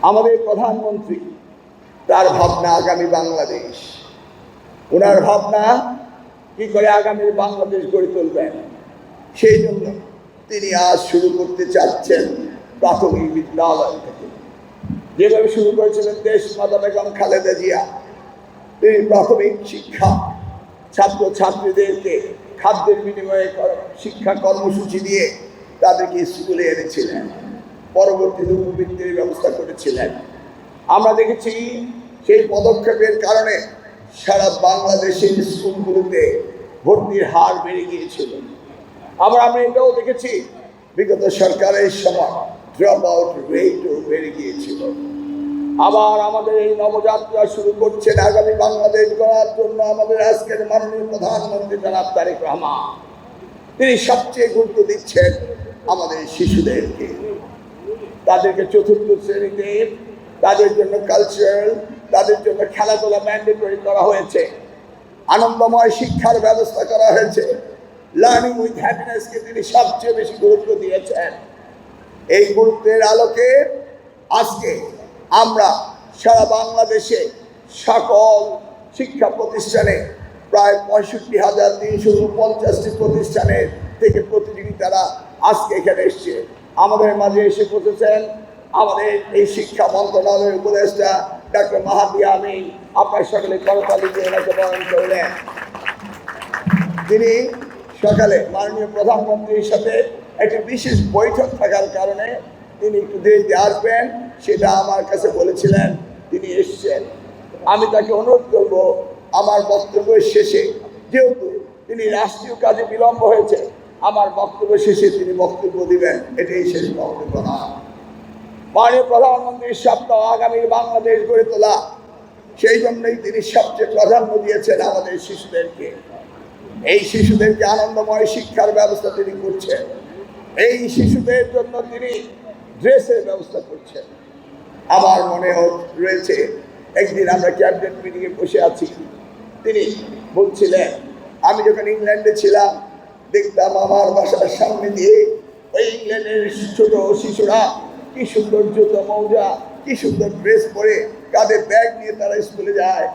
আমাদের প্রধানমন্ত্রী তার ভাবনা আগামী বাংলাদেশ, ওনার ভাবনা কি করে আগামী বাংলাদেশ গড়ে তুলবেন, সেই জন্য তিনি আজ শুরু করতে চাচ্ছেন প্রাথমিক বিদ্যালয় থেকে। যেভাবে শুরু করেছিলেন দেশ মাতা বেগম খালেদা জিয়া, তিনি প্রাথমিক শিক্ষা ছাত্র ছাত্রীদেরকে খাদ্যের বিনিময়ে শিক্ষা কর্মসূচি দিয়ে তাদেরকে স্কুলে এনেছিলেন, পরবর্তীতে উপবৃত্তির ব্যবস্থা করেছিলেন। আমরা দেখেছি সেই পদক্ষেপের কারণে সারা বাংলাদেশের স্কুলগুলোতে ভর্তির হার বেড়ে গিয়েছিল। আবার আমরা এটাও দেখেছি বিগত সরকারের সময় ড্রপ আউট রেটও বেড়ে গিয়েছিল। আবার আমাদের এই নবযাত্রা শুরু করছেন আগামী বাংলাদেশ গড়ার জন্য আমাদের আজকের মাননীয় প্রধানমন্ত্রী জনাব তারেক রহমান। তিনি সবচেয়ে গুরুত্ব দিচ্ছেন আমাদের শিশুদেরকে, তাদেরকে চতুর্থ শ্রেণীতে তাদের জন্য কালচারাল, তাদের জন্য খেলাধুলা ম্যান্ডেটরি করা হয়েছে, আনন্দময় শিক্ষার ব্যবস্থা করা হয়েছে। লার্নিং উইথ হ্যাপিনেসকে তিনি সবচেয়ে বেশি গুরুত্ব দিয়েছেন। এই গুরুত্বের আলোকে আজকে আমরা সারা বাংলাদেশে সকল শিক্ষা প্রতিষ্ঠানে প্রায় 65,349টি প্রতিষ্ঠানের থেকে প্রতিযোগিতারা আজকে এখানে এসছে। আমাদের মাঝে এসে পৌঁছেছেন আমাদের এই শিক্ষা মন্ত্রণালয়ের উপদেষ্টা ডক্টর মাহাদি আমিন। আপনার সকলে করতালি দিয়ে এনাকে বরণ করলেন। তিনি সকালে মাননীয় প্রধানমন্ত্রীর সাথে একটি বিশেষ বৈঠক থাকার কারণে তিনি একটু দেরিতে আসবেন, সেটা আমার কাছে বলেছিলেন। তিনি এসছেন। আমি তাকে অনুরোধ করব আমার বক্তব্যের শেষে, যেহেতু তিনি রাষ্ট্রীয় কাজে বিলম্ব হয়েছে, আমার বক্তব্য শেষে তিনি বক্তব্য দিবেন, এটাই শেষ বক্তব্য না। মাননীয় প্রধানমন্ত্রীর স্বপ্ন আগামীর বাংলাদেশ গড়ে তোলা, সেই জন্যই তিনি সবচেয়ে প্রাধান্য দিয়েছেন আমাদের শিশুদেরকে। এই শিশুদেরকে আনন্দময় শিক্ষার ব্যবস্থা তিনি করছেন। এই শিশুদের জন্য তিনি ড্রেসের ব্যবস্থা করছেন। আমার মনে রয়েছে একদিন আমরা ক্যাবিনেট মিটিংয়ে বসে আছি, তিনি বলছিলেন আমি যখন ইংল্যান্ডে ছিলাম দেখতাম আমার বাসার সামনে দিয়ে ওই ইংল্যান্ডের ছোট শিশুরা কি সুন্দর জুতো মৌজা, কি সুন্দর ড্রেস পরে, কাঁধে ব্যাগ নিয়ে তারা স্কুলে যায়।